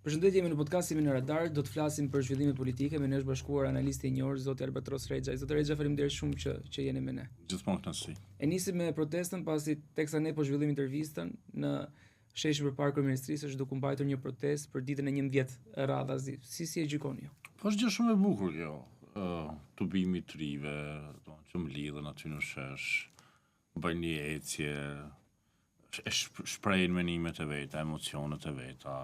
Përshëndetje, jemi në podcastin në Radar, do të flasim për zhvillime politike, me ne është bashkuar analisti i njohur zoti Albatros Rexha. Zoti Rexha, faleminderit shumë që jeni me ne. Gjithmonë kënaqësi. E nisim me protestën pasi teksa ne po zhvillim intervistën në sheshin përpara kryeministrisë është duke mbajtur një protestë për ditën e 11 radhazi. Si e gjykoni ju? Po është gjë shumë e bukur kjo. Tubimi të rive, që më lidhen aty në shesh, bëjnë një ecje, shprejnë menimet e veta, emocionet e veta.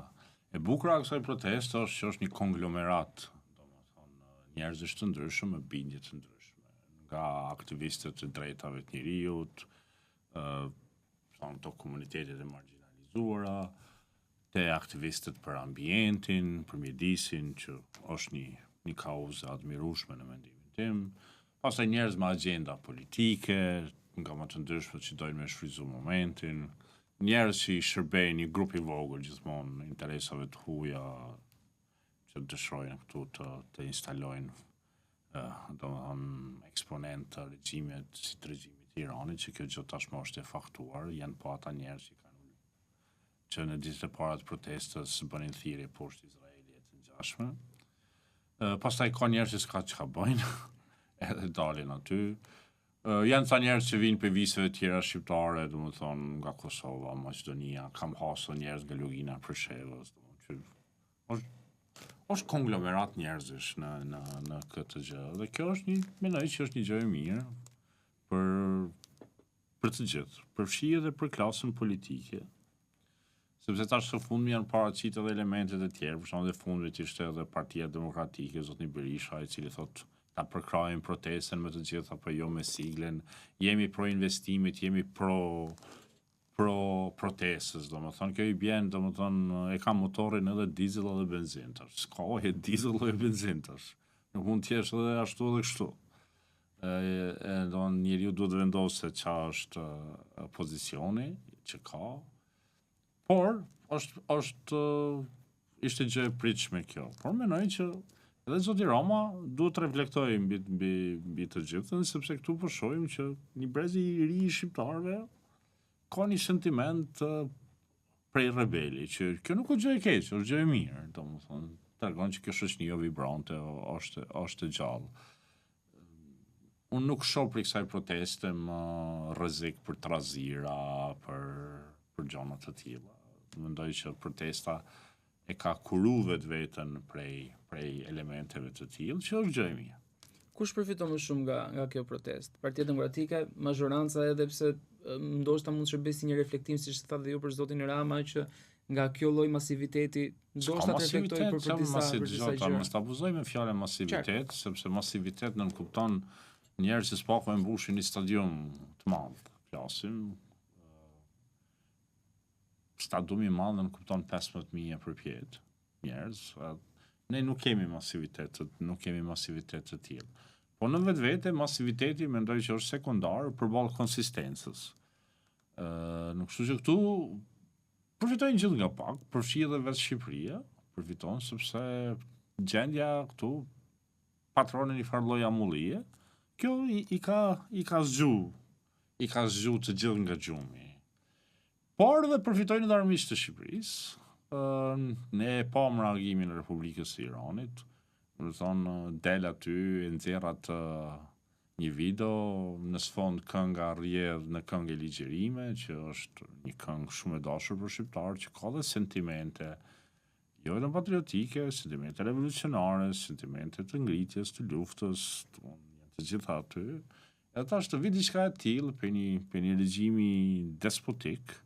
E bukura e kësaj proteste është që është një konglomerat, domethënë njerëzish të ndryshëm me bindje të ndryshme, nga aktivistët e drejtave të njerëzit, të komunitetet e marginalizuara, te aktivistët për ambientin, për mjedisin, që është një kauzë admirueshme në mendimin tim. Pastaj njerëz me agjenda politike, nga më të ndryshmet që dojnë me shfrytzu momentin, njerëz që i shërbejnë një grup i vogël gjithmonë interesave të huaja që dëshirojnë këtu të instalojnë domethënë eksponent të regjimit si të regjimit i Iranit, që kjo gjë tashmë është e faktuar, janë po ata njerëz që në ditët e para të protestës bënin thirrje poshtë Izraelit të ngjashme. Pastaj ka njerëz që s'ka çka bëjnë, edhe dalin aty. Janë ca njerëz që vinë për viseve tjera shqiptare, domethënë nga Kosova, Maqedonia, kam hasur njerëz nga Lugina, Preshevës, domethënë është konglomerat njerëzish në këtë gjë. Dhe kjo është mendoj që është një gjë e mirë për të gjithë, përfshi edhe për klasën politike. Sepse tash së fundmi janë paraqitur edhe elementet e tjerë, për shembull, në fundit ishte edhe Partia Demokratike, zotni Berisha, i cili thotë ta përkrajmë protestën me të gjitha, apo jo me siglen, jemi pro investimit, jemi pro protestës, domethënë kjo i bjen, domethënë e ka motorin edhe diesel edhe benzin tash. S'ka e diesel dhe benzin tash. Nuk mund të jesh edhe ashtu edhe kështu. Don njeriu duhet të vendosë ç'a është pozicioni që ka. Por ishte gjë e pritshme kjo. Por mendoj që edhe zoti Rama duhet të reflektojë mbi të gjithën, sepse këtu po shohim që një brez i ri i shqiptarëve ka një sentiment prej rebeli, që kjo nuk është gjë e keqe, është gjë e mirë, domethënë tregon që kjo shoqëni jo vibrante, është e gjallë. Unë nuk shoh për kësaj proteste më rrezik për trazira, për gjëra të tilla. Mendoj që protesta e ka kuru vetën prej elementeve të tillë, që është gjë e mirë. Kush përfiton më shumë nga kjo protestë? Partia Demokratike, mazhoranca, edhe pse ndoshta mund të shërbejë si një reflektim, siç thatë dhe ju për zotin Rama, që nga kjo lloj masiviteti ndoshta të reflektojë për disa gjëra. Mos ta abuzoj me fjalën masivitet, sepse masivitet nuk kupton njerëz që s'po mbushin një stadium të madh. Flasim stadiumi i madh nuk kupton 15.000 përpjet njerëz. Ne nuk kemi masivitet të tillë. Po në vetvete masiviteti mendoj që është sekondar përballë konsistencës. Nuk kështu që këtu përfitojnë gjithë nga pak, përfshi edhe vetë Shqipëria, përfiton sepse gjendja këtu patronin i farë lloj amullie, kjo i ka zgju të gjithë nga gjumi. Por dhe përfitojnë edhe armiqtë të Shqipërisë. Ne e pam reagimin e Republikës së Iranit, do të thonë del aty e nxjerr atë një video, në sfond kënga rrjedh në këngë ligjerime, që është një këngë shumë e dashur për shqiptarë, që ka dhe sentimente jo vetëm patriotike, sentimente revolucionare, sentimente të ngritjes, të luftës, të gjitha aty. Edhe tash të vi diçka e tillë për një regjimi despotik,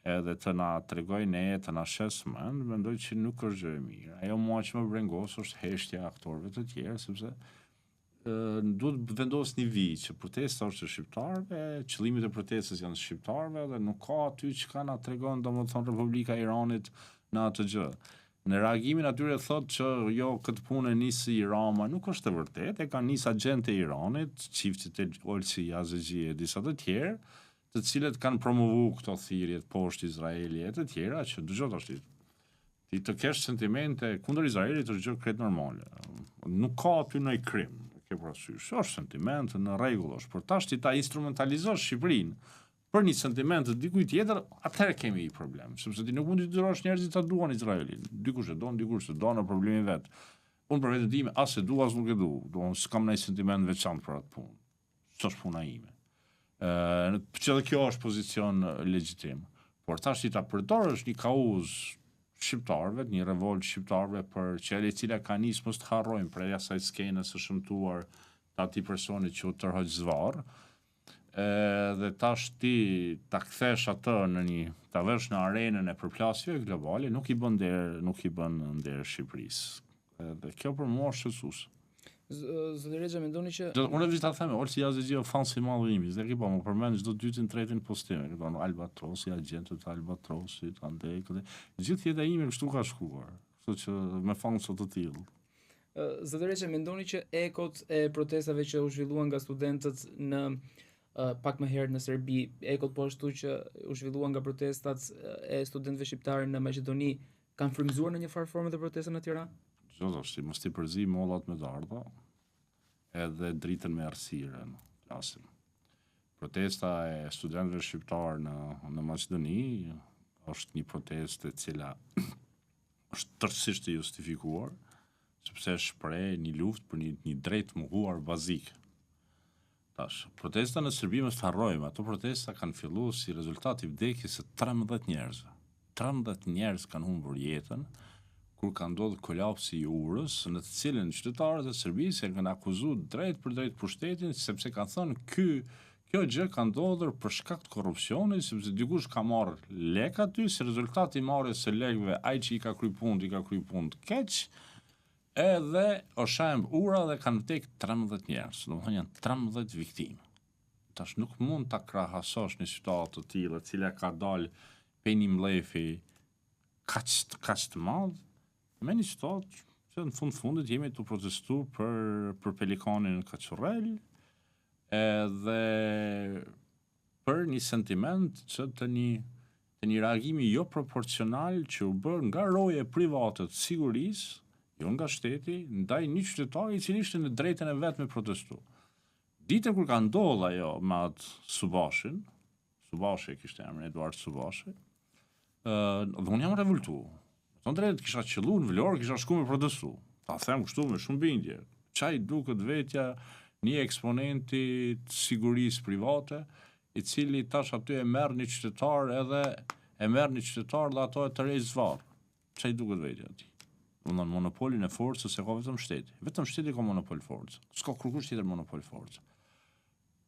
edhe të na tregoj ne, të na shes mend, mendoj që nuk është gjë e mirë. Ajo mua që më brengos është heshtja e aktorëve të tjerë, sepse duhet vendos një vijë që protesta është e shqiptarëve, qëllimet e protestës janë shqiptarëve, dhe nuk ka aty që ka na tregon domethënë Republika e Iranit në atë gjë. Në reagimin atyre thotë që jo, këtë punë nisi Rama, nuk është e vërtetë, e kanë nis agjentë e Iranit, çiftit e Olsi Yazeci e disa të tjerë, të cilët kanë promovu këto thirrjet poshtë Izraelit e të tjera, që dëgjoj tash ti të kesh sentimente kundër Izraelit është gjë krejt normale. Nuk ka aty ndonjë krim, ke parasysh. Është sentiment në rregull është, por tash ti ta instrumentalizosh Shqipërinë për një sentiment të dikujt tjetër, atëherë kemi një problem, sepse ti nuk mund të detyrosh njerëzit ta duan Izraelin. Dikush e don, dikush e don, në problemi vet. Unë për vetën time as e dua as nuk e du. Domethënë s'kam ndonjë sentiment veçantë për atë punë. S'është puna ime. Që dhe kjo është pozicion legjitim. Por tash ti ta përdorësh një kauz shqiptarëve, një revolt shqiptarëve për që e cila ka nisë mos të harrojmë prej asaj skenës së shëmtuar të atij personi që u tërhoq zvarr, dhe tash ti ta kthesh atë në ta vësh në arenën e përplasjeve globale, nuk i bën nder Shqipërisë. Dhe kjo për mua është shqetësues. Zoti Rexha mendoni që unë vetë ta them, olsi jazë fansi i madh i imi, dhe po më përmend çdo dytin tretin postim, domethënë Albatrosi, agentët e Albatrosit, andaj këtë. Gjithë jeta ime kështu ka shkuar, kështu që me fanso të tillë. Zoti Rexha mendoni që ekot e protestave që u zhvilluan nga studentët në pak më herët në Serbi, ekot po ashtu që u zhvilluan nga protestat e studentëve shqiptarë në Maqedoni, kanë frymëzuar në një farë formë të protestën në Tiranë? Mos t'i përzi mollat me të ardha, edhe dritën me errësire në klasim. Protesta e studentëve shqiptarë në Maqedoni është një protestë e cila është tërësisht e justifikuar, sepse shpreh një luftë për një drejt mohuar bazik. Tash, protesta në Serbi mos të harrojmë, ato protesta kanë filluar si rezultat i vdekjes së 13 njerëzve. 13 njerëz kanë humbur jetën kur ka ndodhur kolapsi i urës, në të cilën qytetarët e Serbisë kanë akuzuar drejt për drejt pushtetin, sepse kanë thënë kjo gjë ka ndodhur për shkak të korrupsionit, sepse dikush ka marrë lek aty, si rezultat i marrjes së lekëve, ai që i ka kryer punë të keq, edhe o shemb ura dhe kanë vdekur 13 njerëz, domethënë janë 13 viktimë. Tash nuk mund ta krahasosh në situatë të tillë, e cila ka dalë pe një mlefi kaq të madh, me një situatë që në fundit jemi të protestu për pelikanin në Kaçurrel, edhe për një sentiment që të një reagimi jo proporcional që u bë nga roje private të sigurisë, jo nga shteti, ndaj një qytetari i cili ishte në drejtën e vet me protestu. Ditën kur ka ndodhur ajo me atë Subashi kishte emrin Eduard Subashi, dhe unë jam revoltuar. Në drejt kisha qellu në Vlorë, kisha shku me protestu. Ta them kështu me shumë bindje. Çaj duket vetja një eksponenti të sigurisë private, i cili tash aty e merr një qytetar dhe ato e tërheq zvarr. Çaj duket vetja aty. Domethënë monopolin e forcës e ka vetëm shteti. Vetëm shteti ka monopol forcë. S'ka kurkush tjetër monopol forcë.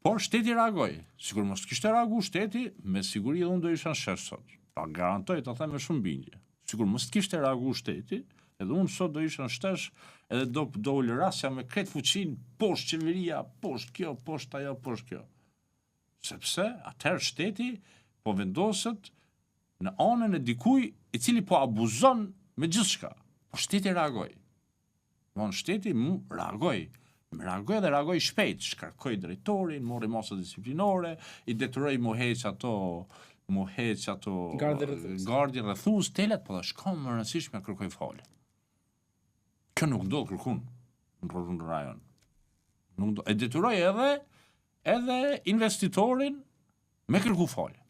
Por shteti reagoi. Sigur mos kishte reaguar shteti, me siguri edhe unë do isha shesh sot. Ta garantoj, ta them me shumë bindje. Sigur mos kishte reaguar shteti, edhe unë sot do isha në shtesh, edhe do ulërasja me kretë fuqinë, poshtë qeveria, poshtë kjo, poshtë ajo, poshtë kjo. Sepse atëherë shteti po vendoset në anën e dikuj i cili po abuzon me gjithçka. Po shteti reagoi. Shteti reagoi dhe reagoi shpejt, shkarkoi drejtorin, mori masa disiplinore, i detyroi mu heq ato gardhi rrethues, telet, po dhe shkon më rëndësishme kërkoj falje. Kjo nuk do kërkun në rajon. E detyroi edhe investitorin me kërku falje.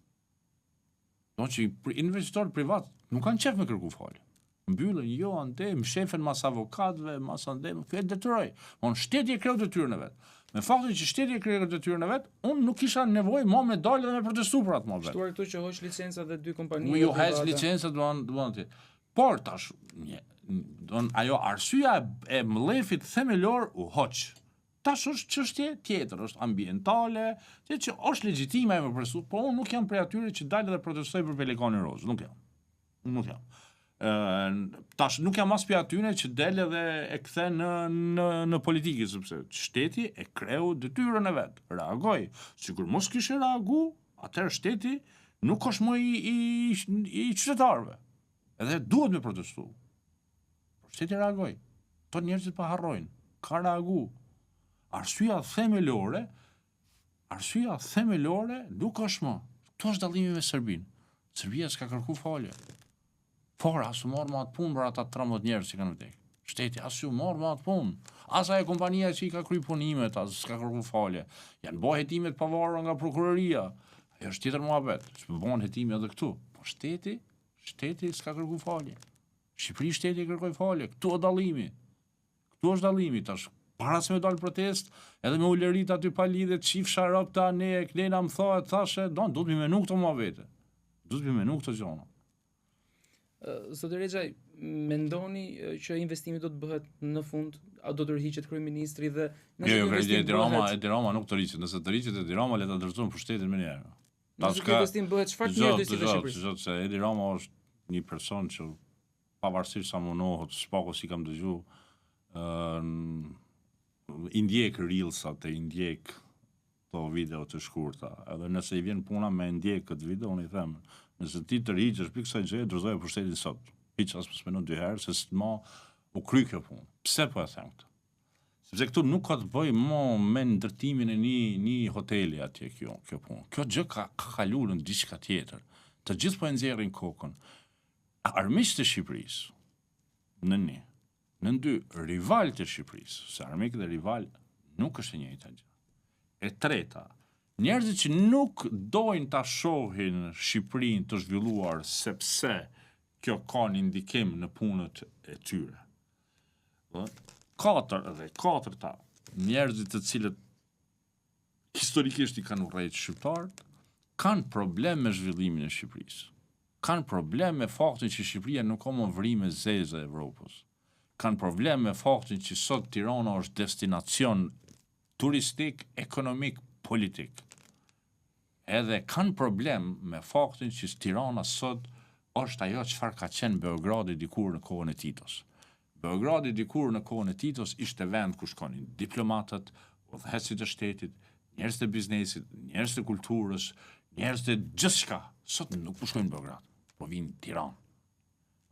Do që investitor privat nuk kanë qef me kërku falje. Mbyllën jo ande, më shefen mas avokatëve, mas ande, kjo e detyroi. Shteti e kreu detyrën e vet. Me faktin që shteti e kreu detyrën e vet, unë nuk kisha nevojë më me dalë dhe me protestu për atë moment. Shtuar këtu që hoq licenca dhe 2 kompani. Jo heq licenca duan ti. Por tash ajo arsyeja e mllefit themelor u hoq. Tash është çështje tjetër, është ambientale, që është legjitime me protestu, po unë nuk jam prej atyre që dalë dhe protestoj për pelikanin roz, nuk jam. Tash nuk jam as prej atyre që del dhe e kthe në politikë, sepse shteti e kreu detyrën e vet, reagoi. Sigur mos kishte reaguar, atëherë shteti nuk është më i qytetarëve. Edhe duhet me protestu. Por shteti reagoi. To njerëzit pa harrojnë, ka reaguar. Arsyeja themelore nuk është më. Kto është dallimi me Serbinë. Serbia s'ka kërku falje. Por as u morë më atë punë për ata 13 njerëz që kanë vdekur. Shteti as u morë më atë punë. As ajo kompania që i ka kryer punimet, as s'ka kërku falje. Janë bë hetimet pavarur nga prokuroria. Ajo është tjetër muhabet, që bëhen hetimi edhe këtu. Po shteti s'ka kërku falje. Shqipëri shteti kërkoi falje, këtu është dallimi tash. Para se me dalë protest, edhe me ulerit aty pa lidhe, qifsha rëpta, ne, Klena më thohet, thashe, duhet të menu këto muhabete. Duhet të menu këto gjona. Zoti Rexhaj, mendoni që investimi do të bëhet në fund, a do të rriqet kryeministri dhe Jo, Edi Rama nuk të rriqet, nëse të rriqet Edi Rama le ta dorëzojmë pushtetin më njëherë. Nëse ky investim bëhet, çfarë të mirë do të ishte Shqipërisë? Zot, se Edi Rama është një person që pavarësisht sa munohet, s'pako si kam dëgju, i ndjek reelsat, i ndjek to video të shkurta. Edhe nëse i vjen puna me ndjek këtë video, unë i them, nëse ti të rriqesh për kësaj gjëje, dorëzoje pushtetin sot. Hiç as mos mendon dy herë se s'ma u kry kjo punë. Pse po e them këtë? Sepse këtu nuk ka të bëjë me ndërtimin e një hoteli atje kjo punë. Kjo gjë ka kaluar në diçka tjetër. Të gjithë po e nxjerrin kokën. Armiqtë e Shqipërisë në dy rivalët e Shqipërisë, se armik dhe rival nuk është e njëjta gjë. E treta, njerëzit që nuk dojnë ta shohin Shqipërinë të zhvilluar sepse kjo ka një ndikim në punët e tyre. Katërta, njerëzit të cilët historikisht i kanë urrejt shqiptarët, kanë problem me zhvillimin e Shqipërisë. Kanë problem me faktin që Shqipëria nuk ka më vrime zeze e Evropës. Kanë problem me faktin që sot Tirana është destinacion turistik, ekonomik, politik. Edhe kanë problem me faktin që Tirana sot është ajo çfarë ka qenë Beogradi dikur në kohën e Titos. Beogradi dikur në kohën e Titos ishte vend ku shkonin diplomatët, udhëheqësit e shtetit, njerëz të biznesit, njerëz të kulturës, njerëz të gjithçka. Sot nuk po shkojnë në Beograd, po vinë në Tiranë.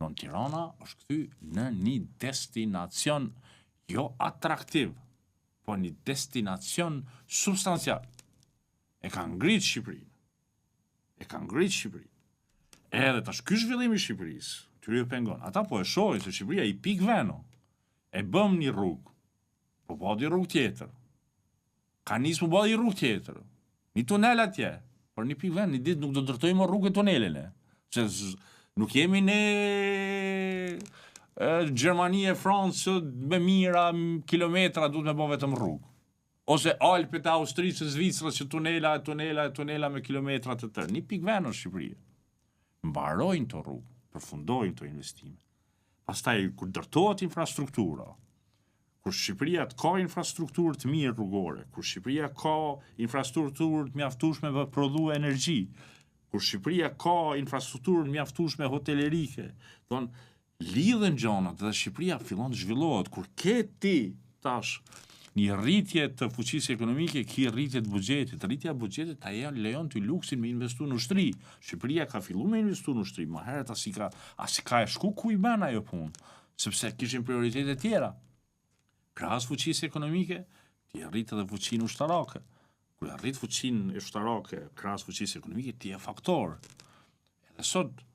Në Tirana është kthy në një destinacion jo atraktiv, po një destinacion substancial. E ka ngrit Shqipërinë. Edhe tash ky zhvillim i Shqipërisë, ty ju pengon. Ata po e shohin se Shqipëria i pik veno. E bëm një rrugë. Po bëhet një rrugë tjetër. Ka nisë po bëhet një rrugë tjetër. Një tunel atje. Por një pik vend, një ditë nuk do ndërtojmë rrugën e tunelin. Se nuk jemi ne Gjermani e Francë me mira kilometra duhet me bëj vetëm rrugë. Ose Alpet e Austrisë, Zvicrës që tunela me kilometra të tërë. Një pik vend në Shqipëri. Mbarojnë të rrugë, përfundojnë të investime. Pastaj kur ndërtohet infrastruktura, kur Shqipëria ka infrastrukturë të mirë rrugore, kur Shqipëria ka infrastrukturë të mjaftueshme për prodhuar energji, kur Shqipëria ka infrastrukturë të mjaftueshme hotelerike, lidhen gjonat dhe Shqipëria fillon të zhvillohet. Kur ke ti tash një rritje të fuqisë ekonomike, ki rritje të buxhetit. Rritja e buxhetit ajo lejon ty luksin me investu në ushtri. Shqipëria ka filluar me investu në ushtri, më herët as i ka e shku ku i bën ajo punë, sepse kishin prioritete tjera. Krahas fuqisë ekonomike, ti rrit edhe fuqinë ushtarake. Kur arrit fuqinë ushtarake, krahas fuqisë ekonomike, ti je faktor. Edhe sot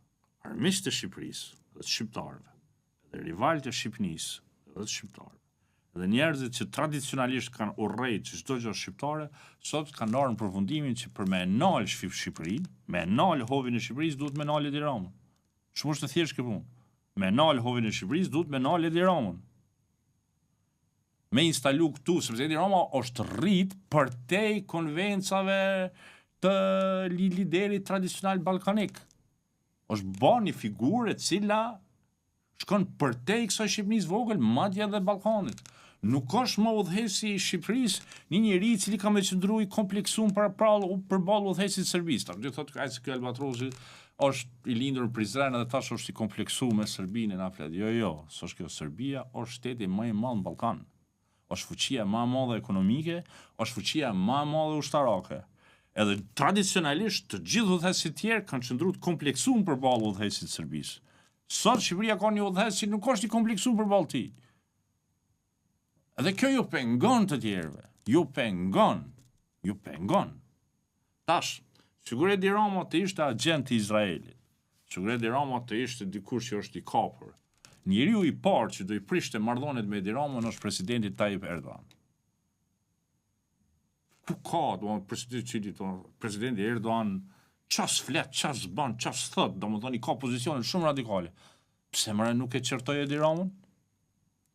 armiqtë e Shqipërisë, dhe të shqiptarëve, dhe rivalët e Shqipnisë, dhe të shqiptarëve, dhe njerëzit që tradicionalisht kanë urrejt që çdo gjë shqiptare, sot kanë ndarë në përfundimin që për me nal Shqipërinë, me nal hovin e Shqipërisë duhet me nal Edi Ramën. Shumë është të thjeshtë kjo punë. Me nal hovin e Shqipërisë duhet me nal Edi Ramën. Me instalu këtu, sepse Edi Rama është rrit për te konvencave të liderit tradicional ballkanik. Është bën një figurë e cila shkon për te kësaj Shqipërisë vogël, madje edhe Ballkanit. Nuk është më udhëheci i Shqipërisë një njeri i cili ka më qëndruar i kompleksuar përballë udhëhesit të Serbisë. Do thotë ai se ky Albatrosi është i lindur në Prizren edhe tash është i kompleksuar me Serbinë na flet. Jo, s'është kjo Serbia, është shteti më i madh në Ballkan. Është fuqia më e madhe ekonomike, është fuqia më e madhe ushtarake. Edhe tradicionalisht të gjithë udhëhesit tjerë kanë qëndruar të kompleksuar përballë udhëhesit të Serbisë. Sot Shqipëria ka një udhëhes që nuk është i kompleksuar përballë tij. Edhe kjo ju pengon të tjerëve. Ju pengon. Tash, sigur Edi Rama të ishte agent i Izraelit. Sigur Edi Rama të ishte dikush që është i kapur. Njeriu i parë që do i prishte marrëdhëniet me Edi Ramën është presidenti Tayyip Erdogan. ku ka, presidenti Erdogan, qas flet, qas ban, qas thot, domethënë i ka pozicione shumë radikale. Pse mëre nuk e çertoi Edi Ramën?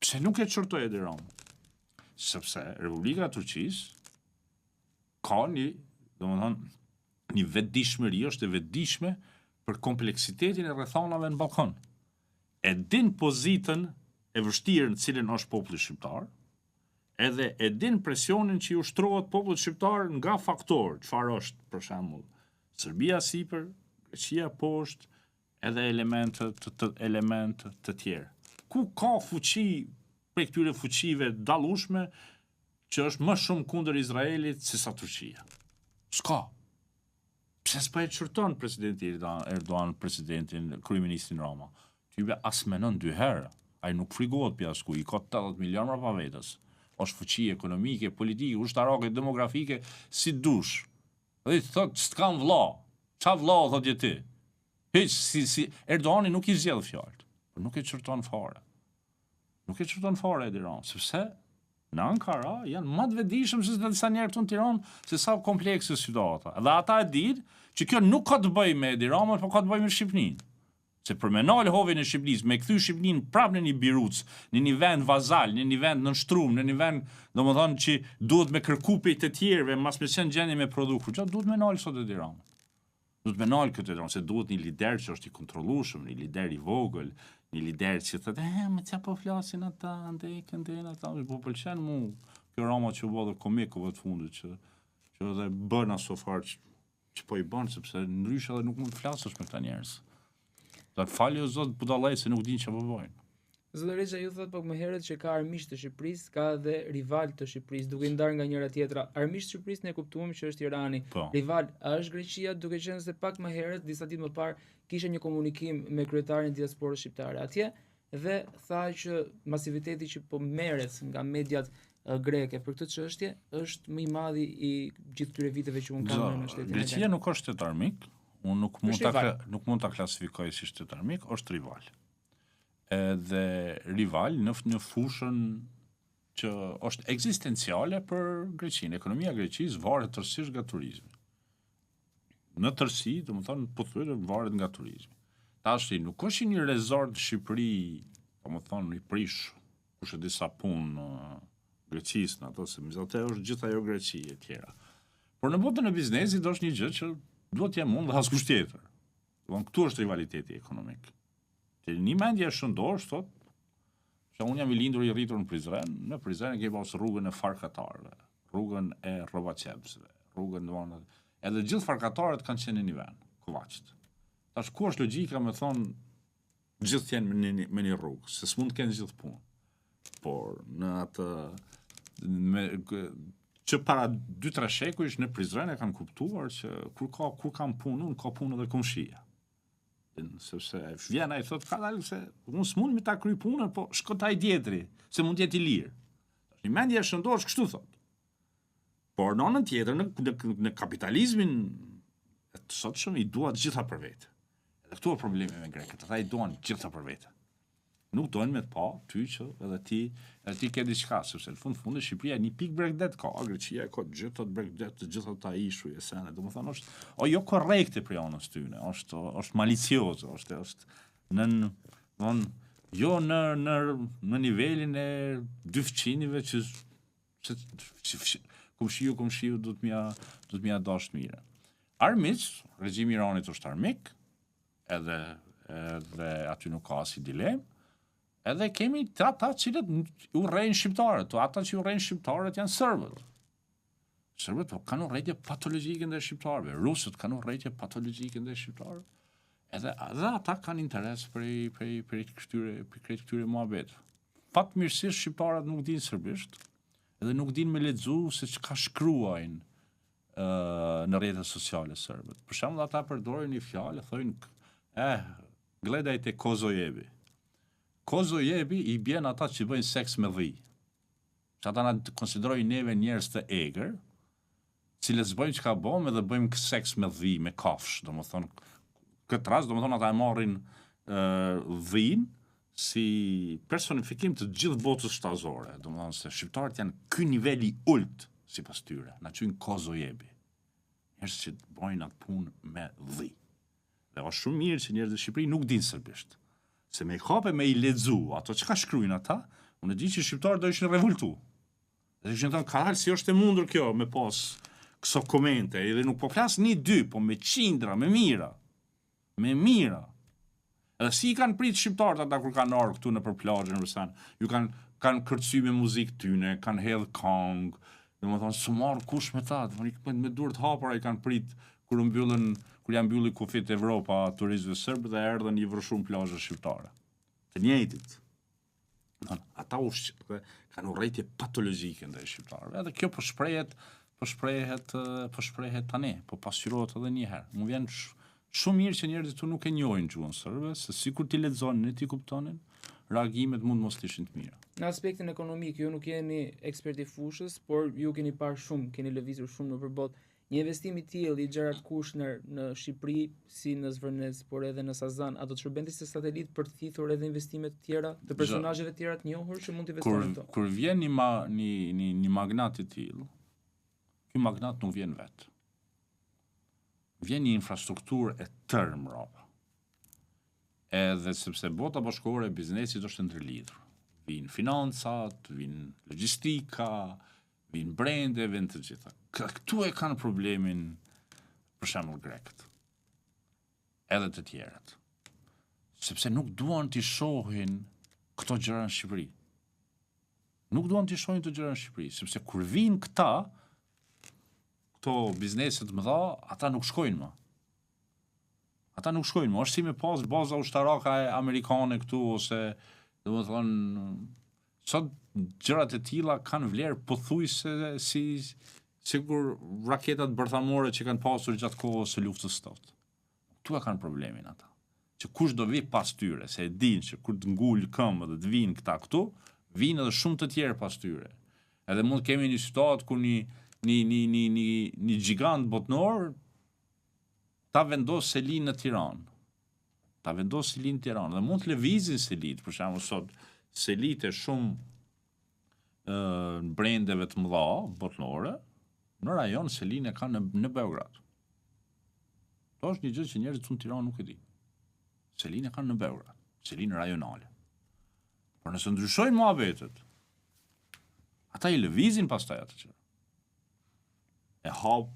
Pse nuk e çertoi Edi Ramën? Sepse Republika e Turqisë ka një vetëdijshmëri, është e vetëdijshme për kompleksitetin e rrethanave në Ballkan. E din pozitën e vështirë në cilën është populli shqiptar, edhe e din presionin që i ushtrohet popullit shqiptar nga faktorë, çfarë është, për shembull, Serbia sipër, Greqia poshtë, edhe elemente të tjerë. Ku ka fuqi prej këtyre fuqive dallueshme që është më shumë kundër Izraelit se sa Turqia? S'ka. Pse s'po e çorton presidenti Erdogan presidentin, kryeministrin Rama? Tybe as menon dy herë. Ai nuk frigohet për asku, i ka 80 milion mrapa vetës. Është fuqi ekonomike, politike, ushtarake, demografike, si dush. Dhe i thot, s'kam vlla. Qa vlla, thot ti? Si Erdogani nuk i zgjedh fjalët, por nuk e çorton fare. Nuk e çorton fare Edi Rama, sepse në Ankara janë më të vetëdijshëm se disa njerëz këtu në Tiranë se sa komplekse situata. Dhe ata e dinë që kjo nuk ka të bëjë me Edi Ramën, por ka të bëjë me Shqipërinë. Se për me nal hovin e Shqipërisë, me kthy Shqipërinë prapë në një biruc, në një vend vazal, në një vend nënshtrum, në një vend, domethënë që duhet me kërku pej të tjerëve, mas me qenë gjendje me produkut, çfarë duhet me nal sot Edi Rama? Duhet me nal këtë Edi Rama, se duhet një lider që është i kontrollueshëm, një lider i vogël, një lider që thotë, "Me çfarë po flasin ata, ndekën ata, po pëlqen mu kjo Rama që u bë komikove të fundit që edhe bën aso fare që po i bën sepse ndryshe edhe nuk mund të flasësh me këta njerëz. Dar falë o Zot budallaj se nuk din çfarë po bëjnë. Zoti Rexha ju thot pak më herët që ka armiqtë të Shqipërisë, ka edhe rival të Shqipërisë, duke i ndarë nga njëra tjetra. Armiqtë të Shqipërisë ne kuptuam që është Irani. Po. Rival a është Greqia, duke qenë se pak më herët, disa ditë më parë, kishte një komunikim me kryetarin e diasporës shqiptare atje dhe tha që masiviteti që po merret nga mediat greke për këtë çështje është më i madhi i gjithë këtyre viteve që unë kam në shtetin. Greqia nuk është shtet armik, unë nuk mund ta klasifikoj si shtet armik, është rival. Edhe rival në një fushën që është ekzistenciale për Greqinë. Ekonomia e Greqisë varet tërësisht nga turizmi. Në tërësi, domethënë pothuajse varet nga turizmi. Tash nuk është një rezort në Shqipëri, domethënë i prish, kush e di sa punë Greqisë në ato se mizate është gjithë ajo Greqi e tjera. Por në botën e biznesit është një gjë që duhet t'jem mund dhe askush tjetër. Domethënë këtu është rivaliteti ekonomik. Një mendje shëndosh, thot, që unë jam i lindur i rritur në Prizren, në Prizren e ke pas rrugën e farkatarëve, rrugën e Rovaqepsve, rrugën edhe gjithë farkatarët kanë qenë në një vend, Kovaçt. Tash ku është logjika me thonë gjithë janë me një rrugë, se s'mund të kenë gjithë punë. Por në atë që para 2-3 shekujsh në Prizren e kanë kuptuar që kur kanë punë, unë ka punë edhe komshia. Sepse vjen ai thotë ka dalë se unë s'mund me ta kryj punën, po shko taj tjetri, se mund të jetë i lirë. Një mendje e shëndosh kështu thotë. Por në anën tjetër në kapitalizmin e të sotshëm i duan të gjitha për vete. Edhe këtu është problemi me grekët, ata i duan të gjitha për vete. Nuk dojnë me të pa ty që edhe ti ke diçka, sepse në fund Shqipëria një pikë Bregdet ka, Greqia ka gjithë ato Bregdet, të gjithë ata ishuj e sene, domethënë është jo korrekte për anës tyne, është malicioze, jo në nivelin e dy fëqinive që kumshiu do të mja dasht mire. Armiq, regjimi i Iranit është armik, edhe aty nuk ka si dilemë. Edhe kemi ata cilët urrejnë shqiptarët, ata që urrejnë shqiptarët janë serbët. Serbët kanë urrejtje patologjike ndaj shqiptarëve, rusët kanë urrejtje patologjike ndaj shqiptarëve. Edhe ata kanë interes për këtyre muhabet. Fatmirësisht shqiptarët nuk dinë serbisht, edhe nuk dinë me lexu se çka shkruajnë në rrjetet sociale serbët. Për shembull ata përdorin një fjalë, thonë gledajte Kozojevi. Kozojevi i bjen ata që bëjnë seks me dhi. Që ata na konsiderojnë neve njerëz të egër, cilët bëjmë çka bëjmë edhe bëjmë seks me dhi, me kafsh, domethënë këtë rast domethënë ata e marrin dhin si personifikim të gjithë botës shtazore, domethënë se shqiptarët janë ky niveli ult sipas tyre. Na quajnë kozojebi. Njerëz që bojnë atë punë me dhi. Dhe është shumë mirë që njerëzit në Shqipëri nuk dinë serbisht. Se me i hape me i lexu ato çka shkruajnë ata, unë di që shqiptarët do ishin revoltu. Dhe ishin thënë, "Karal, si është e mundur kjo me pas këso komente, edhe nuk po flas 1-2, po me qindra, me mira. Me mira. Edhe si i kanë prit shqiptarët ata kur kanë ardhur këtu nëpër plazhin Rusan, ju kanë kërcy me muzikë tyne, kanë hedh këngë, domethënë s'u marr kush me ta, me dur të hapura i kanë prit kur janë mbylli kufit Evropa turistëve serb dhe erdhën i vërshum plazhe shqiptare. Të njëjtit. Ata kanë urrëtie patologjike ndaj shqiptarëve. Edhe kjo po shprehet tani, po pasqyrohet edhe një herë. Më vjen shumë mirë që njerëzit tu nuk e njohin gjuhën serbe, se sikur ti lexonin e ti kuptonin, reagimet mund mos ishin të mira. Në aspektin ekonomik, ju nuk jeni ekspert i fushës, por ju keni parë shumë, keni lëvizur shumë nëpër botë. Një investim i tillë i Gerhard Kushner në Shqipëri, si në Zvërnec, por edhe në Sazan, a do të shërbente si satelit për të thithur edhe investime të tjera, të personazheve të tjera të njohur që mund të investojnë këto? Kur vjen një magnat i tillë, ky magnat nuk vjen vetë. Vjen një infrastrukturë e tërë mbrapa. Edhe sepse bota bashkëkohore e biznesit është ndërlidhur. Vin financat, vin logjistika, vin brende, vin të gjitha. Këtu e kanë problemin, për shembull grekët. Edhe të tjerët. Sepse nuk duan t'i shohin këto gjëra në Shqipëri. Nuk duan t'i shohin këto gjëra në Shqipëri, sepse kur vin këto bizneset mëdha, ata nuk shkojnë më. Është si me pas baza ushtarake amerikane këtu, ose domethënë sot gjërat e tilla kanë vlerë pothuajse sigur raketat bërthamore që kanë pasur gjatë kohës së luftës së totë. Tu e kanë problemin ata. Që kush do vi pas tyre, se e dinë që kur të ngul këmbë dhe të vinë këta këtu, vinë edhe shumë të tjerë pas tyre. Edhe mund kemi një situatë ku një gjigant botnor ta vendos Selin në Tiranë. Dhe mund të lëvizin Selit, për shembull sot Selit e shumë brendeve të mëdha botnore, në rajon Selin e ka në Beograd. To është një gjë që njerëzit në Tiranë nuk e di. Selin e ka në Beograd, Selin rajonale. Por nëse ndryshojnë muhabetet, ata i lëvizin pastaj atë gjë. E hap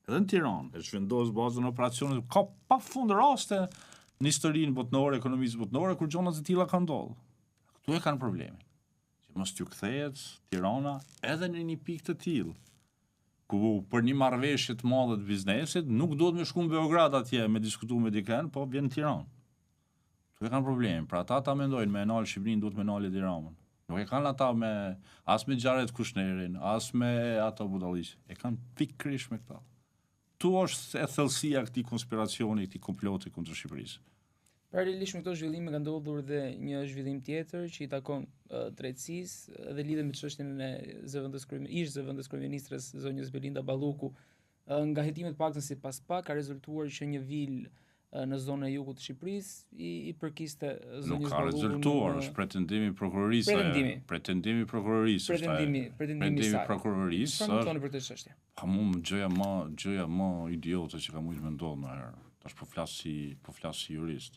edhe në Tiranë, e zhvendos bazën e operacionit, ka pafund raste në historinë botnore, ekonomisë botnore, kur gjëra të tilla kanë ndodhur. Këtu e kanë problemin. Që mos t'ju kthehet Tirana edhe në një pikë të tillë, ku për një marrëveshje të madhe të biznesit, nuk duhet me shku në Beograd atje me diskutu me dikën, po vjen në Tiranë. Këtu e kanë problemin. Pra ata mendojnë me nal Shqipërinë duhet me nal Edi Ramën. Nuk e kanë ata as me Xharet Kushnerin, as me ato budalliqe. E kanë pikërisht me këta. Tu është e thellësia këtij konspiracioni, këtij komploti kundër Shqipërisë. Paralelisht me këto zhvillime ka ndodhur dhe një zhvillim tjetër që i takon drejtësisë dhe lidhet me çështjen e ish zëvendës kryeministres zonjës Belinda Balluku. Nga hetimet paktën sipas PAK ka rezultuar që një vilë në zonën e jugut të Shqipërisë i përkiste zonjës Balluku. Nuk ka rezultuar, është pretendimi i prokurorisë. Pretendimi prokurorisë. Çfarë mund të thoni për këtë çështje? Gjëja më idiote që ka mujtë me ndodhë në herë. Tash po flas si jurist.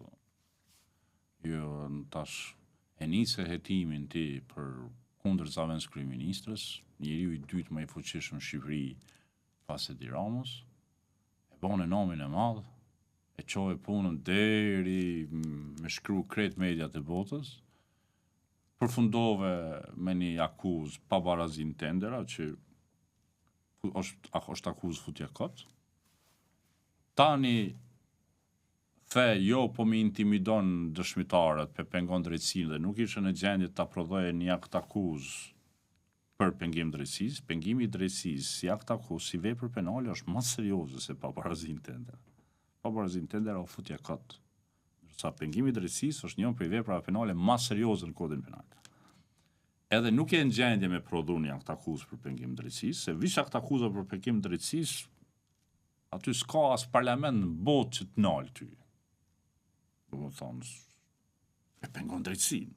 Jo, tash e nisë hetimin ti për kundër zëvendës kryeministres, njeriu i dytë më i fuqishëm në Shqipëri pas Edi Ramës, e bën nomin e madh, e çoi punën deri me shkru krejt mediat e botës, përfundove me një akuzë pa barazin tendera, që është akuzë futja kot. Tani jo po mi intimidon dëshmitarët, pe pengon drejtësinë dhe nuk ishte në gjendje ta prodhoje një akt akuzë për pengim drejtësisë. Pengimi i drejtësisë si akt akuzë, si vepër penale është më serioze se pabarazin tendera. Pabarazin tendera o futja kot. Sa pengimi i drejtësisë është një prej veprave penale më serioze në kodin penal. Edhe nuk e në gjendje me prodhu një akt akuzë për pengim drejtësisë, se vish akt akuzë për pengim drejtësisë, aty s'ka as parlament në botë që të nalë ty. Do më thonë, e pengon drejtësinë.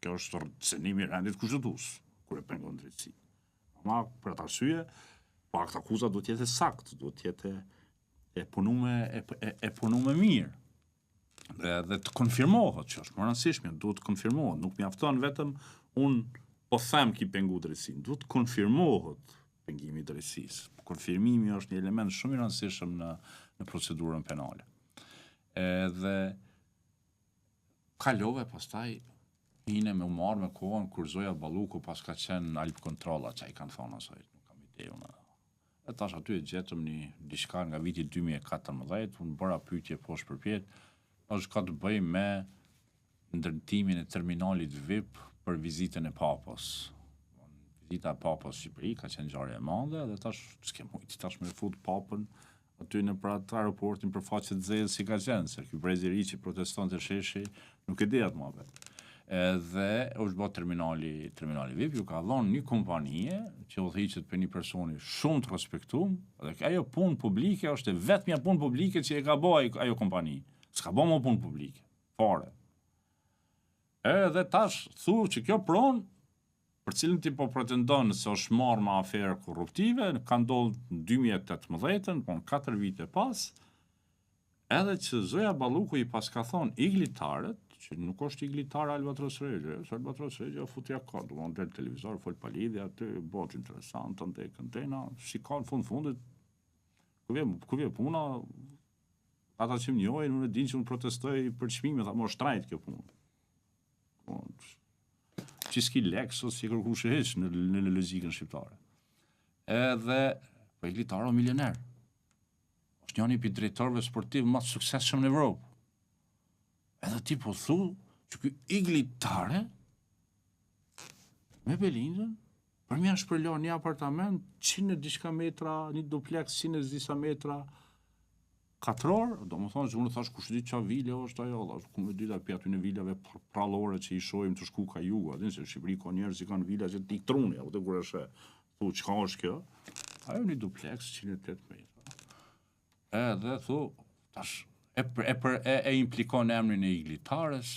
Kjo është cënimi i rendit kushtetues. kur e pengon drejtësi. Ma për atë arsye, po akta akuza do të jetë sakt, do të jetë e punume mirë. Dhe të konfirmohet, që është më rëndësishme, duhet të konfirmohet, nuk mjafton vetëm unë po them ki pengu drejtësinë, duhet të konfirmohet pengimi i drejtësisë. Konfirmimi është një element shumë i rëndësishëm në procedurën penale. Dhe kalove pastaj hine me u marrë me kohën kur Zoja Balluku pas ka qenë alp kontrolla, që i kanë thonë asaj, nuk kam ide unë. E tash aty e gjetëm një diçka nga viti 2014, unë bëra pyetje poshtë përpjet, është ka të bëjë me ndërtimin e terminalit VIP për vizitën e Papës. Vizita e Papës në Shqipëri ka qenë ngjarje e madhe dhe tash s'ke mujt tash me fut Papën aty në atë aeroportin për faqe të zezë si ka qenë, se ky brezi i ri që protestonte sheshi nuk e di atë më vet. Dhe është bërë terminali VIP, ju ka dhënë një kompanie që udhëhiqet për një personi shumë të respektuar, dhe ajo punë publike është vetmja punë publike që e ka bërë ajo kompani. S'ka bërë më punë publike, fare. Edhe tash thu që kjo pronë, për cilën ti po pretendon se është marrë me aferë korruptive, ka ndodhur në 2018, po në 4 vite pas, edhe që Zoja Balluku i pas ka thonë iglitaret, që nuk është iglitar Albatros Regje, se Albatros Regje futja ka, do në del televizor, fol palidhja, aty, botë interesant, të ndekë, këntena, si ka në fundit, ku vje puna, ata që më njojnë, unë e din që unë protestoj për çmime, tha, mo shtrajt kjo punë. Që s'ki lek, sot si kërku shëheq në logjikën shqiptare. Edhe, po iglitaro milioner. është njëri për drejtorëve sportiv më të suksesshëm në Evropë. Edhe ti po thu që ky iglitare me Belindën për mja shpërlon një apartament 100 diçka metra, një duplex 100 disa metra katror, do më thonë që unë thash kush di qa vile është ajo, ku me dyta për aty në vilave prallore që i shohim të shku ka jugu, adin se Shqipëri ka njerëz që kanë vila që t'i truni, apo të kur është thu çka është kjo? Ajo një duplex 108 metra. Edhe thu, tash e implikon emrin e iglitares,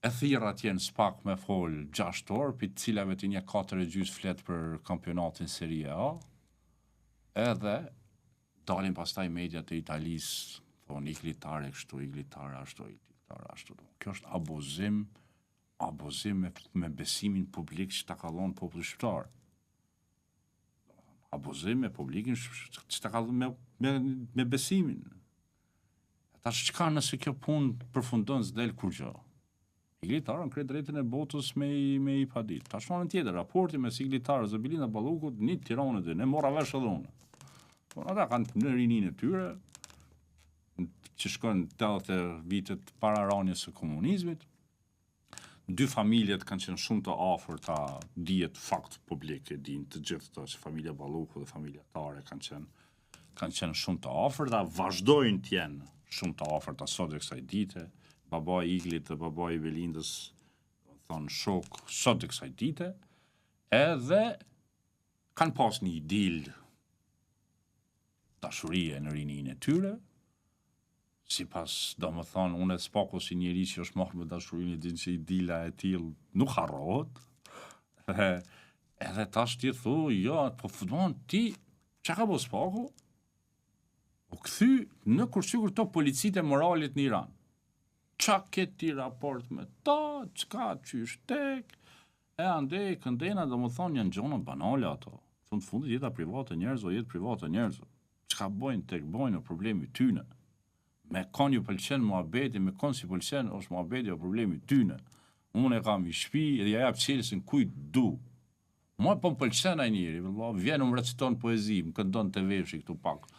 e thirr atje në SPAK me fol 6 orë, për të cilave të një 4,5 flet për kampionatin Serie A, edhe dalin pastaj mediat e Italisë, thonë iglitare kështu, iglitare ashtu, iglitare ashtu. Kjo është abuzim me besimin publik që ta ka dhënë populli shqiptar. Abuzim me publikin që ta ka dhënë me besimin. Tash çka nëse kjo punë përfundon s'del kur gjë? Iglitarën kret drejtën e botës me i padit. Tash në tjetër, raporti mes iglitarës dhe Belinda Ballukut, një Tiranë dhe ne mora vesh edhe unë. Por ata kanë në rinin e tyre, që shkojnë 80 vitet para rënies së komunizmit. 2 familjet kanë qenë shumë të afërta, dihet fakt publik, e din të gjithë të që familja Balluku dhe familja Tare kanë qenë shumë të afërta, vazhdojnë të jenë shumë të afërta sot e kësaj dite. Baba i Iglit dhe baba i Belindës thonë shok sot e kësaj dite, edhe kanë pas një idil dashurie në rinin e tyre, si pas do më thonë, unë e s'pako si njeri që është marrë me dashurin e din që idila e tillë nuk harrohet, edhe tash ti thu, jo, po futbon ti, që ka bo s'pako? U kthy në kursikur to policit e moralit në Iran. Qa këti raport me ta, qka qysh tek, e andej këndena do më thonë janë gjona banale ato. Në fundit jeta private njerëzve, jetë private njerëzve. Qka bojnë tek bojnë o problemi tyne. Me kon ju pëlqen muhabeti, me kon si pëlqen është muhabeti o problemi tyne. Unë e kam i shtëpi dhe ja jap çelësin kujt du. Mua po më pëlqen ai njeri, vjen më reciton poezi, më këndon te vefshi këtu pak.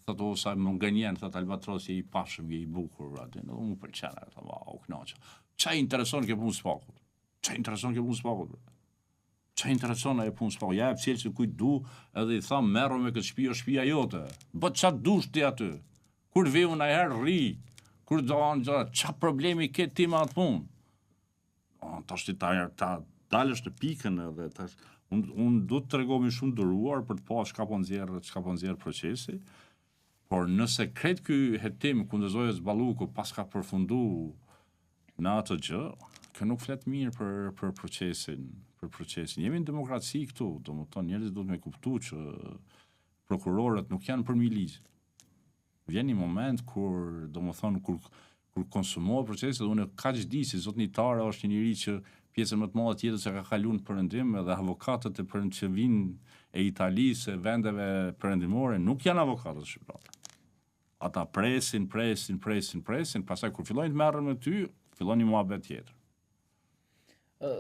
Thotë osa më ngënjen, thotë Albatrosi i pashëm, i bukur, atë, edhe më pëlqen, thotë, u kënaqa. Qa i intereson kjo punë s'pakut? Qa i intereson kjo punë s'pakut? Qa i intereson ajo punë s'pakut? Ja e pësjelë që kujt du, edhe i tham, merro me këtë shtëpi, o shtëpia jote. Bët qa dush ti aty? Kur viu në herë ri? Kur do anë, qa problemi ke ti me atë punë? Tash ti ta dalësh në pikën edhe, unë du të tregomi shumë dëruar për të pa çka po nxjerr procesi. Por nëse kretë ky hetim kundër Zojës Balluku pas ka përfundu në atë gjë, kë nuk flet mirë për procesin për procesin. Jemi në demokraci këtu, domethënë njerëzit duhet me kuptu që prokurorët nuk janë për mi ligj. Vjen një moment kur, domethënë, kur konsumohet procesi, dhe unë kaq di si zotnitare është një njeri që pjesën më të madhe tjetër se ka kaluar në perëndim, edhe avokatët e perënd që vinë e Italisë, e vendeve perëndimore, nuk janë avokatët shqiptarë. Ata presin, pastaj kur fillojnë të merren me ty, fillon një muhabet tjetër.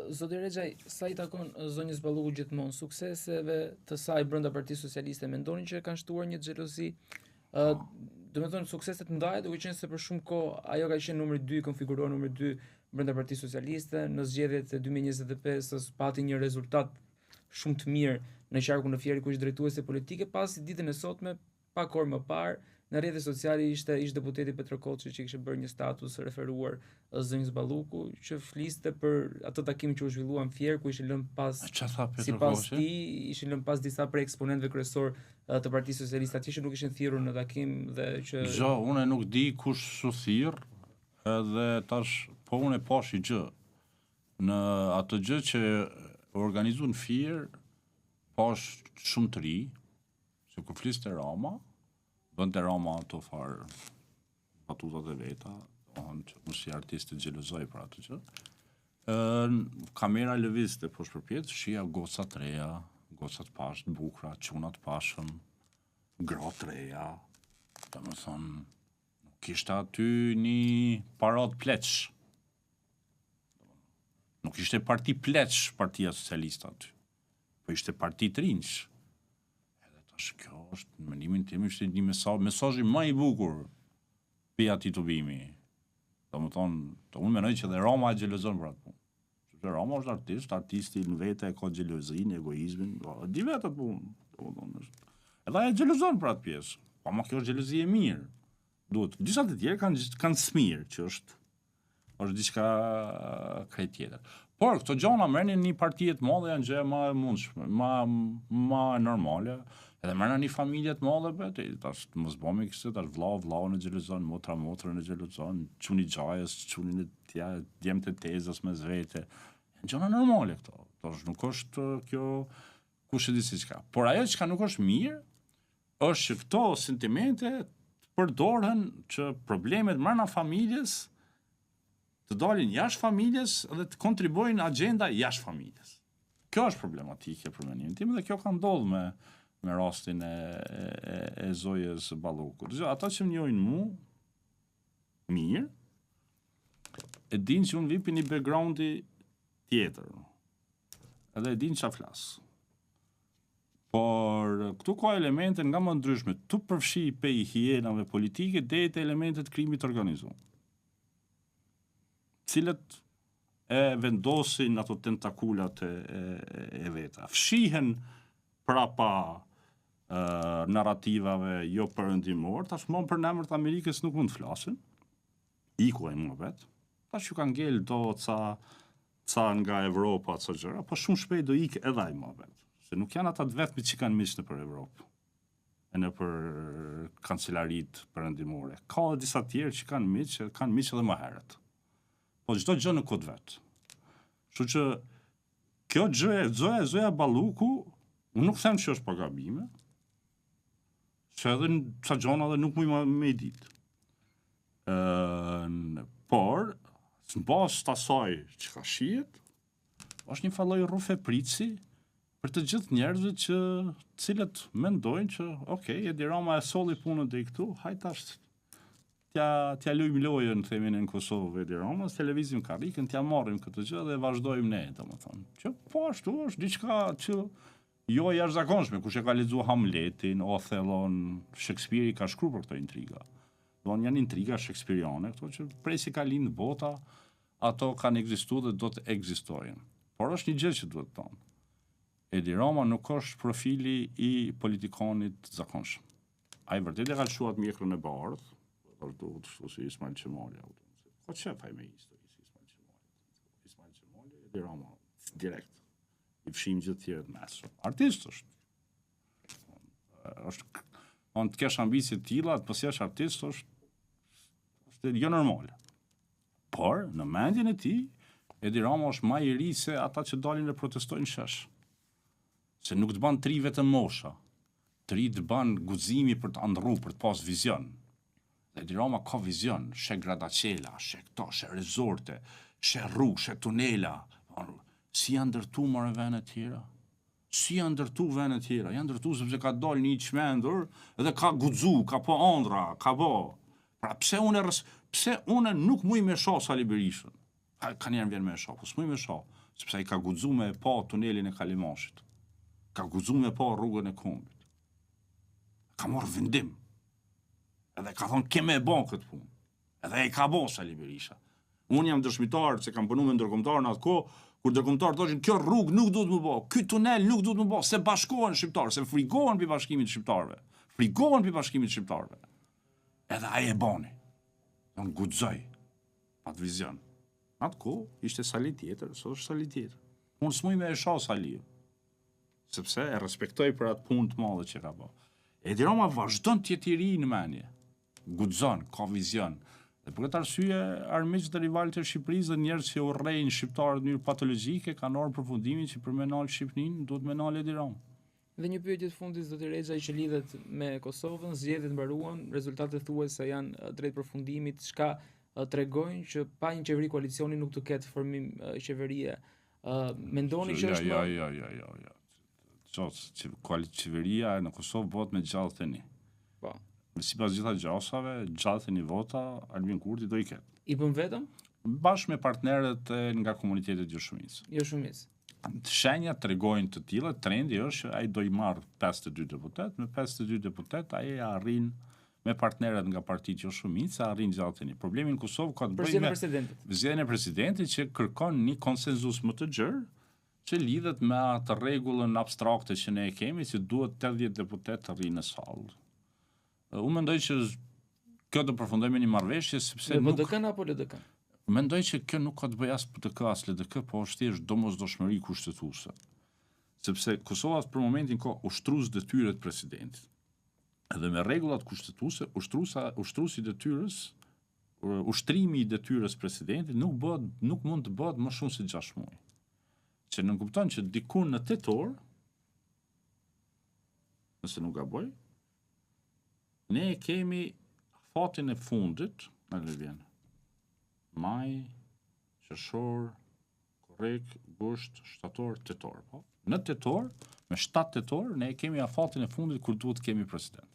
Zoti Rexhaj, sa i takon zonjës Balluku gjithmonë sukseseve të saj brenda Partisë Socialiste, mendoni që kanë shtuar një xhelozi? Do të thonë sukseset ndaje, duke qenë se për shumë kohë ajo ka qenë numri 2, konfiguruar numri 2 brenda Partisë Socialiste, në zgjedhjet e 2025 pati një rezultat shumë të mirë në qarkun e Fierit ku ishte drejtuese politike, pasi ditën e sotme, pak orë më parë, në rrjetet sociale ishte ish deputeti Petro Koçi që kishte bërë një status referuar zonjës Balluku që fliste për atë takim që u zhvillua në Fier ku ishin lënë pas sipas tij ishin lënë pas disa prej eksponentëve kryesor të Partisë Socialiste atje që nuk ishin thirrur në takim dhe që unë nuk di kush su thirr, edhe tash po unë e pash i gjë. Në atë gjë që organizuan Fier, pash shumë të ri, që kur fliste Rama, bënte Rama ato farë batutat e veta, që unë si artist të xhelozoj për atë gjë. Kamera lëvizte poshtë përpjet, shija goca të reja, goca të pashtë, bukura, çuna të pashëm, gra të reja. Domethënë, nuk ishte aty një parad pleç. Nuk ishte parti pleç, Partia Socialiste aty. Po ishte parti të rinj. Kjo është, në mendimin tim, ishte një mesazhi më i bukur për atij tubimi. Domethënë, unë mendoj që dhe Roma e xhelozon për atë punë. Sepse Roma është artisti në vete e ka xhelozinë, egoizmin, di vetë atë punë. Domethënë, edhe ai e xhelozon për atë pjesë. Po më kjo është xhelozi e mirë. Duhet. Disa të tjerë kanë smir, që është diçka krejt tjetër. Por këto gjona merrnin një parti të madhe janë gjë më e mundshme, më normale. Edhe merrna një familje të madhe vetë, tash mos bëmi kështu, tash vllau në xhelozon, motra në xhelozon, çuni xhajës, çuni në djemtë tezës mes vete. Gjona normale këto. Tash nuk është kjo kush e di si çka. Por ajo që nuk është mirë është që këto sentimente përdoren që problemet brenda familjes të dalin jashtë familjes dhe të kontribuojnë agenda jashtë familjes. Kjo është problematike për mendimin tim dhe kjo ka ndodhur me rastin e zojës Balluku. Ata që më njohin mu mirë, e din që unë vipi një backgroundi tjetër. Edhe e din ç'a flas. Por këtu ka elemente nga më ndryshme, tu përfshi pe i hienave politike deri te elementet krimit organizuar. Cilët e vendosin ato tentakulat e veta. Fshihen prapa narrativave jo perëndimor, tashmë për emër të Amerikës nuk mund të flasin. Iku e më vet. Tash ju kanë ngel do ca nga Evropa, ca gjëra, po shumë shpejt do ikë edhe ai më vet. Se nuk janë ata të vetmit që kanë miq nëpër Evropë. E nëpër kancelarit perëndimore. Ka edhe disa tjerë që kanë miq edhe më herët. Po çdo gjë në kod vet. Kështu që kjo gjë zoja Balluku, unë nuk them që është pa gabime, që edhe ca gjona dhe nuk mujë me i ditë. Por, në bazë të asaj që ka shihet, është një falloj rrufe prici për të gjithë njerëzit që cilët mendojnë që, Edi Rama e solli punën dhe i këtu, hajtash t'ja lujmë lojën, themin në Kosovë Edi Rama, televizim karikën, t'ja marrim këtë gjë dhe vazhdojmë ne, domethënë. Që po ashtu është diçka që jo e jashtëzakonshme, kush e ka lexuar Hamletin, Othelon, Shakespeare ka shkruar për këto intriga. Janë intriga shakespeariane, këto që presi ka lind bota, ato kanë ekzistuar dhe do të ekzistojnë. Por është një gjë që duhet të thonë. Edi Rama nuk është profili i politikanit zakonshëm. Ai vërtet e ka lëshuar mjekrën e bardhë, është duhet të shtu si Ismail Qemali. Po çfarë faj me historisë Ismail Qemali? Ismail Qemali, Edi Rama, direkt. I fshim gjithë tjerët mes. Artist është. On të kesh ambicie të tilla, të mos jesh artist është jo normale. Por në mendjen e tij Edi Rama është më i ri se ata që dalin dhe protestojnë shesh. Se nuk të ban 3 vetëm mosha. 3 të ban guximi për të andrru, për të pas vizion. Dhe Edi Rama ka vizion, she gradacela, she këto, she rezorte, she rrugë, she tunela. Si janë ndërtu marrë vene tjera? Si janë ndërtu vene tjera? Janë ndërtu sepse ka dalë një çmendur dhe ka guxu, ka po ëndra, ka po. Pra pse une nuk muj me shoh Sali Berishën? Ka njerë vjen me shoh, po s'muj me shoh, sepse ai ka guxu me pa tunelin e Kalimashit. Ka guxu me pa rrugën e Kombit. Ka marrë vendim. Edhe ka thonë kemë e bën këtë punë. Edhe ai ka bën Sali Berisha. Unë jam dëshmitar se kam punuar me ndërkombëtar në atë kohë, kur ndërkombëtarët thoshin kjo rrugë nuk duhet më bë, ky tunel nuk duhet më bë, se bashkohen shqiptarë, se frigohen pi bashkimit shqiptarëve. Frigohen pi bashkimit shqiptarëve. Edhe ai e bani. Don guxoj. Pat vizion. Atë kohë ishte Sali tjetër, sot është Sali tjetër. Unë s'muj me e shoh Saliu. Sepse e respektoj për atë punë të madhe që ka bërë. Edi Rama vazhdon të jetë i ri në mendje. Guxon, ka vizion. Dhe për këtë arsye, armiqtë dhe rivalët e Shqipërisë dhe njerëz që urrejnë shqiptarët në mënyrë patologjike kanë orë përfundimin që për me nal Shqipërinë duhet me nal Edi Rama. Dhe një pyetje të fundit zoti Rexha që lidhet me Kosovën, zgjedhjet mbaruan, rezultatet thuajse janë drejt përfundimit, çka tregojnë që pa një qeveri koalicioni nuk të ketë formim qeverie. Mendoni që është Qeveria në Kosovë bëhet me gjallë thënie. Po. Sipas gjitha gjasave, gjallë thënie vota, Albin Kurti do i ketë. I bën vetëm? Bashkë me partnerët nga komunitetet joshumisë. Joshumisë. Shenjat tregojnë të tilla, trendi është që ai do i marrë 52 deputet, me 52 deputet ai arrin me partnerët nga partitë joshumisë, arrin gjallë thënie. Problemi në Kosovë ka të bëjë me zgjedhjen e presidentit që kërkon një konsenzus më të gjerë që lidhet me atë rregullën abstrakte që ne e kemi, që duhet 80 deputet të rrinë në sallë. Unë mendoj që kjo do përfundojmë një marrëveshje sepse nuk LDK apo LDK. Mendoj që kjo nuk ka të bëjë as PDK as LDK, po është thjesht domosdoshmëri kushtetuese. Sepse Kosova për momentin ka ushtrues detyrat presidentit. Edhe me rregullat kushtetuese, ushtruesi i detyrës, ushtrimi i detyrës presidentit nuk mund të bëhet më shumë se 6 muaj. Që nuk kupton që dikun në tetor, nëse nuk gaboj, ne kemi fatin e fundit, maj, qershor, korrik, gusht, shtator, tetor. Po? Në tetor, me 7 tetor, ne kemi afatin e fundit kur duhet kemi president.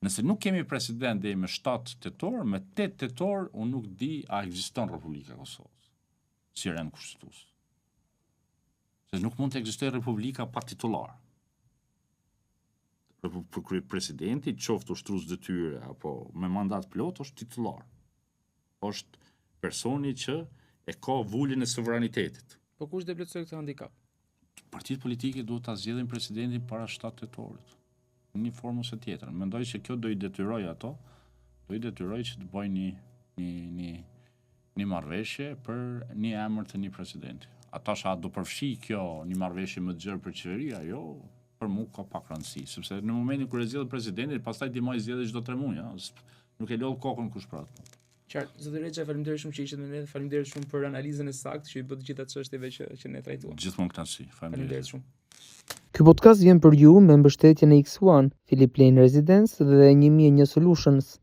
Nëse nuk kemi president dhe me 7 tetor, me 8 tetor, unë nuk di a ekziston Republika Kosovës, si rend kushtetues. Se nuk mund të ekzistojë Republika pa titullar. Për presidenti, qoftë ushtrues detyre apo me mandat plot, është titullar. Është personi që e ka vullin e sovranitetit. Po kush do plotësoj këtë handicap? Partitë politike duhet ta zgjedhin presidentin para 7 tetorit. Në një formë ose tjetër. Mendoj se kjo do i detyroj ato, do i detyroj që të bëjnë një marrëveshje për një emër të një presidenti. Ata sa do përfshi kjo një marrëveshje më të gjerë për qeveria, jo, për mua ka pak rëndësi, sepse në momentin kur e zgjedh presidentin, pastaj dimoj zgjedhë çdo 3 muaj, nuk e lodh kokën kush prat. Qartë, zoti Rexha, faleminderit shumë që ishit me ne, faleminderit shumë për analizën e saktë që i bë të gjitha çështjeve që ne trajtuam. Gjithmonë kënaqësi. Faleminderit shumë. Ky podcast vjen për ju me mbështetjen e X1, Philip Lane Residence dhe 1001 Solutions.